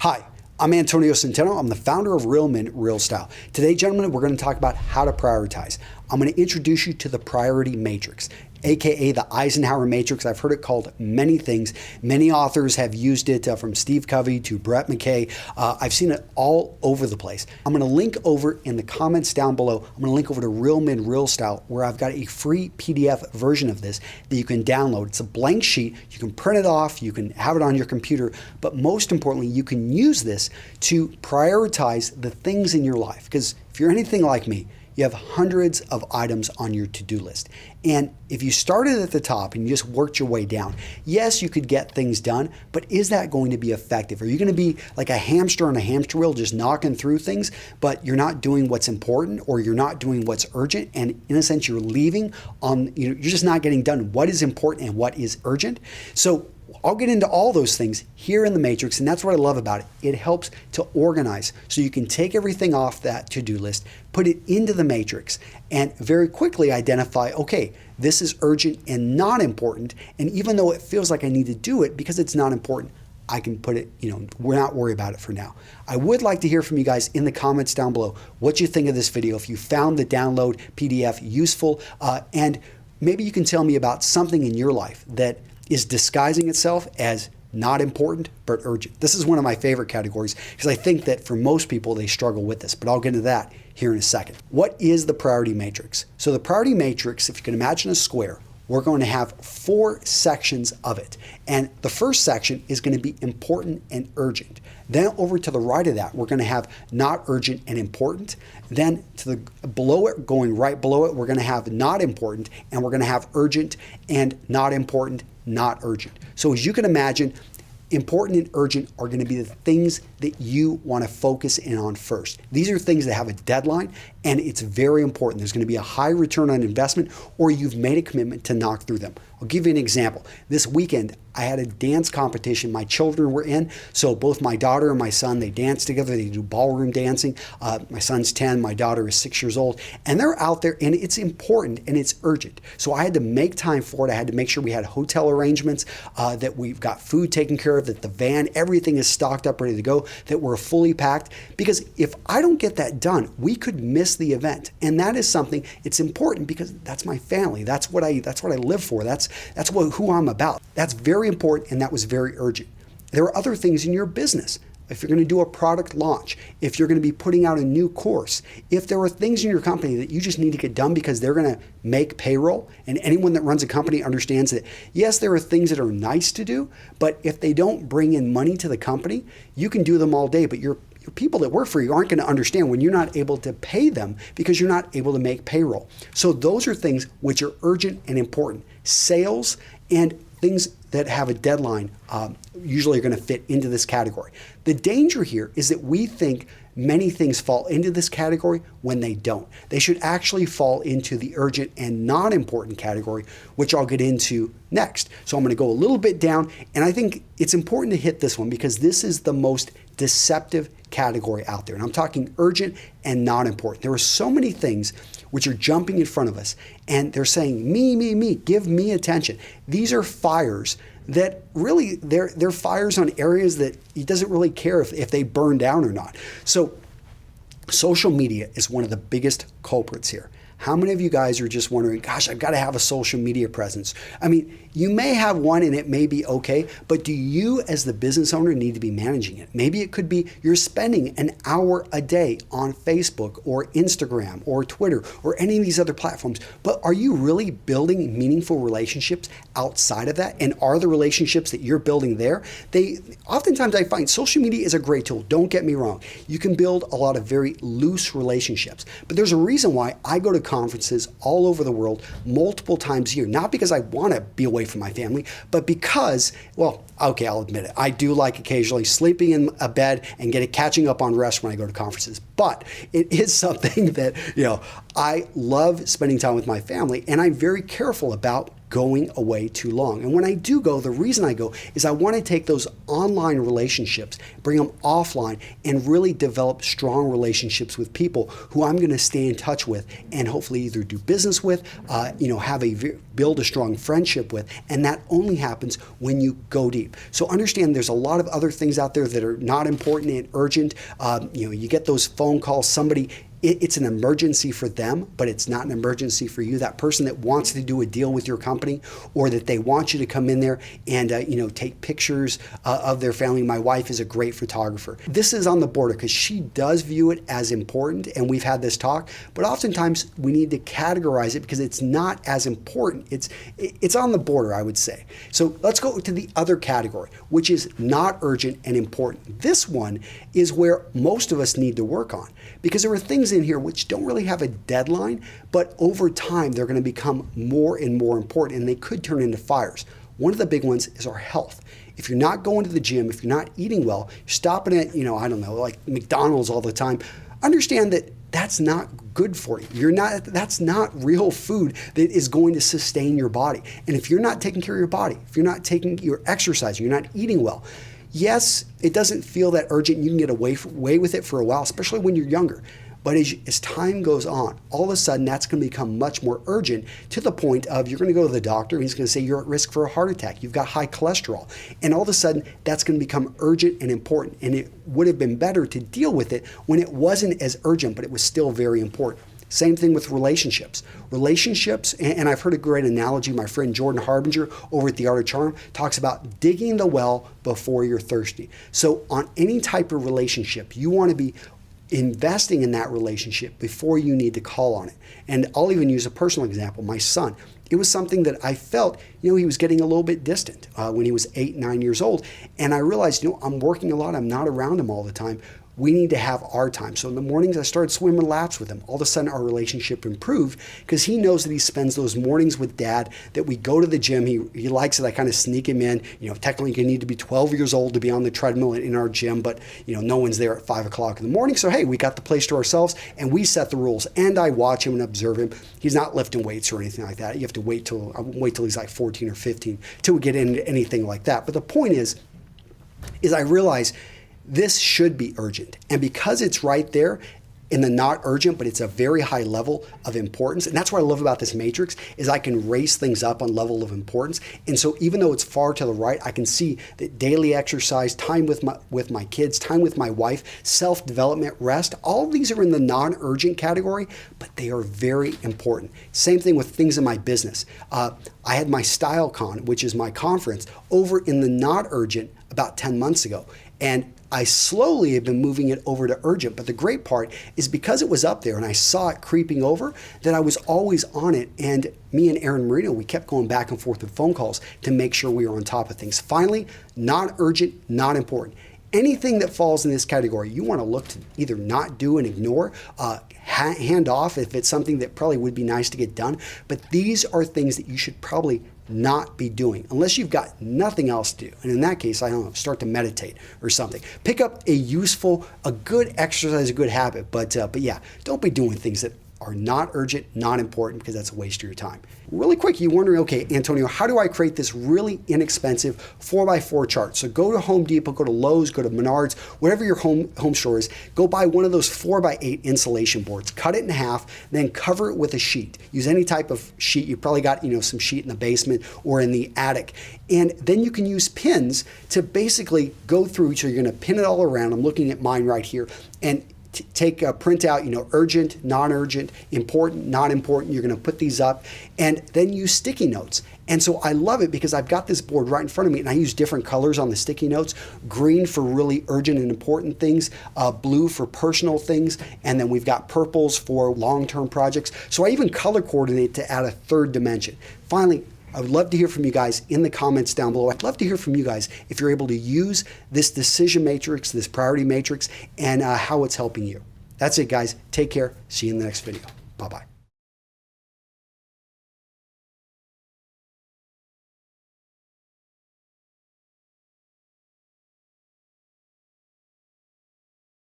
Hi, I'm Antonio Centeno. I'm the founder of Real Men, Real Style. Today, gentlemen, we're going to talk about how to prioritize. I'm going to introduce you to the priority matrix, aka the Eisenhower matrix. I've heard it called many things. Many authors have used it, from Steve Covey to Brett McKay. I've seen it all over the place. I'm going to link over in the comments down below. I'm going to link over to Real Men, Real Style, where I've got a free PDF version of this that you can download. It's a blank sheet. You can print it off. You can have it on your computer. But most importantly, you can use this to prioritize the things in your life. Because if you're anything like me, you have hundreds of items on your to-do list. And if you started at the top and you just worked your way down, yes, you could get things done, but is that going to be effective? Are you going to be like a hamster on a hamster wheel just knocking through things, but you're not doing what's important or you're not doing what's urgent? And in a sense, you're leaving on, you're just not getting done what is important and what is urgent. So I'll get into all those things here in the matrix, and that's what I love about it. It helps to organize so you can take everything off that to-do list, put it into the matrix, and very quickly identify, okay, this is urgent and not important, and even though it feels like I need to do it because it's not important, I can put it, we're not worried about it for now. I would like to hear from you guys in the comments down below what you think of this video, if you found the download PDF useful, and maybe you can tell me about something in your life that is disguising itself as not important but urgent. This is one of my favorite categories because I think that for most people they struggle with this, but I'll get into that here in a second. What is the priority matrix? So the priority matrix, if you can imagine a square, we're going to have 4 sections of it. And the first section is going to be important and urgent. Then over to the right of that, we're going to have not urgent and important. Then to the below it, going right below it, we're going to have not important, and we're going to have urgent and not important, not urgent. So as you can imagine, important and urgent are going to be the things that you want to focus in on first. These are things that have a deadline, and it's very important. There's going to be a high return on investment, or you've made a commitment to knock through them. I'll give you an example. This weekend, I had a dance competition my children were in. So both my daughter and my son, they dance together. They do ballroom dancing. My son's 10, my daughter is 6 years old. And they're out there, and it's important and it's urgent. So I had to make time for it. I had to make sure we had hotel arrangements, that we've got food taken care of, that the van, everything is stocked up, ready to go, that we're fully packed. Because if I don't get that done, we could miss the event. And that is something, it's important because that's my family. That's what I live for. That's who I'm about. That's very important, and that was very urgent. There are other things in your business. If you're going to do a product launch, if you're going to be putting out a new course, if there are things in your company that you just need to get done because they're going to make payroll, and anyone that runs a company understands that, yes, there are things that are nice to do, but if they don't bring in money to the company, you can do them all day, but your people that work for you aren't going to understand when you're not able to pay them because you're not able to make payroll. So those are things which are urgent and important. Sales and things that have a deadline usually are going to fit into this category. The danger here is that we think many things fall into this category when they don't. They should actually fall into the urgent and non-important category, which I'll get into next. So I'm going to go a little bit down, and I think it's important to hit this one because this is the most deceptive category out there. And I'm talking urgent and not important. There are so many things which are jumping in front of us, and they're saying, me, give me attention. These are fires that really, they're fires on areas that he doesn't really care if they burn down or not. So social media is one of the biggest culprits here. How many of you guys are just wondering, gosh, I've got to have a social media presence? I mean, you may have one and it may be okay, but do you as the business owner need to be managing it? Maybe it could be you're spending an hour a day on Facebook or Instagram or Twitter or any of these other platforms, but are you really building meaningful relationships outside of that? And are the relationships that you're building there, oftentimes I find social media is a great tool. Don't get me wrong. You can build a lot of very loose relationships, but there's a reason why I go to conferences all over the world multiple times a year, not because I want to be away from my family, but because, well, okay, I'll admit it. I do like occasionally sleeping in a bed and catching up on rest when I go to conferences, but it is something that, I love spending time with my family, and I'm very careful about going away too long. And when I do go, the reason I go is I want to take those online relationships, bring them offline, and really develop strong relationships with people who I'm going to stay in touch with and hopefully either do business with, build a strong friendship with. And that only happens when you go deep. So understand there's a lot of other things out there that are not important and urgent. You get those phone calls, somebody, it's an emergency for them, but it's not an emergency for you. That person that wants to do a deal with your company, or that they want you to come in there and take pictures of their family. My wife is a great photographer. This is on the border because she does view it as important, and we've had this talk, but oftentimes we need to categorize it because it's not as important. It's on the border, I would say. So let's go to the other category, which is not urgent and important. This one is where most of us need to work on, because there are things in here which don't really have a deadline, but over time they're going to become more and more important, and they could turn into fires. One of the big ones is our health. If you're not going to the gym, if you're not eating well, you're stopping at, like McDonald's all the time, understand that that's not good for you. That's not real food that is going to sustain your body. And if you're not taking care of your body, if you're not taking your exercise, you're not eating well, yes, it doesn't feel that urgent. You can get away with it for a while, especially when you're younger. But as time goes on, all of a sudden that's going to become much more urgent, to the point of you're going to go to the doctor and he's going to say you're at risk for a heart attack. You've got high cholesterol. And all of a sudden that's going to become urgent and important. And it would have been better to deal with it when it wasn't as urgent, but it was still very important. Same thing with relationships. And I've heard a great analogy. My friend Jordan Harbinger over at The Art of Charm talks about digging the well before you're thirsty. So on any type of relationship, you want to be investing in that relationship before you need to call on it. And I'll even use a personal example. My son, it was something that I felt, he was getting a little bit distant when he was 8, 9 years old. And I realized, I'm working a lot. I'm not around him all the time. We need to have our time. So in the mornings, I started swimming laps with him. All of a sudden, our relationship improved because he knows that he spends those mornings with Dad, that we go to the gym. He likes it. I kind of sneak him in. Technically, you need to be 12 years old to be on the treadmill in our gym, but, no one's there at 5 o'clock in the morning. So, hey, we got the place to ourselves, and we set the rules. And I watch him and observe him. He's not lifting weights or anything like that. You have to wait till he's like 14 or 15 till we get into anything like that. But the point is I realize this should be urgent. And because it's right there in the not urgent, but it's a very high level of importance. And that's what I love about this matrix, is I can raise things up on level of importance. And so even though it's far to the right, I can see that daily exercise, time with my kids, time with my wife, self-development, rest, all of these are in the non-urgent category, but they are very important. Same thing with things in my business. I had my StyleCon, which is my conference, over in the not urgent about 10 months ago. And I slowly have been moving it over to urgent, but the great part is because it was up there and I saw it creeping over, that I was always on it. And me and Aaron Marino, we kept going back and forth with phone calls to make sure we were on top of things. Finally, not urgent, not important. Anything that falls in this category, you want to look to either not do and ignore, hand off if it's something that probably would be nice to get done. But these are things that you should probably not be doing unless you've got nothing else to do. And in that case, I don't know, start to meditate or something. Pick up a good exercise, a good habit. But yeah, don't be doing things that are not urgent, not important, because that's a waste of your time. Really quick, you're wondering, okay, Antonio, how do I create this really inexpensive 4x4 chart? So go to Home Depot, go to Lowe's, go to Menards, whatever your home store is, go buy one of those 4x8 insulation boards, cut it in half, then cover it with a sheet. Use any type of sheet. You probably got, some sheet in the basement or in the attic. And then you can use pins to basically go through. So you're going to pin it all around. I'm looking at mine right here. And take a printout, urgent, non-urgent, important, not important. You're going to put these up and then use sticky notes. And so I love it because I've got this board right in front of me and I use different colors on the sticky notes. Green for really urgent and important things, blue for personal things, and then we've got purples for long-term projects. So I even color coordinate to add a third dimension. Finally, I would love to hear from you guys in the comments down below. I'd love to hear from you guys if you're able to use this decision matrix, this priority matrix, and how it's helping you. That's it, guys. Take care. See you in the next video. Bye-bye.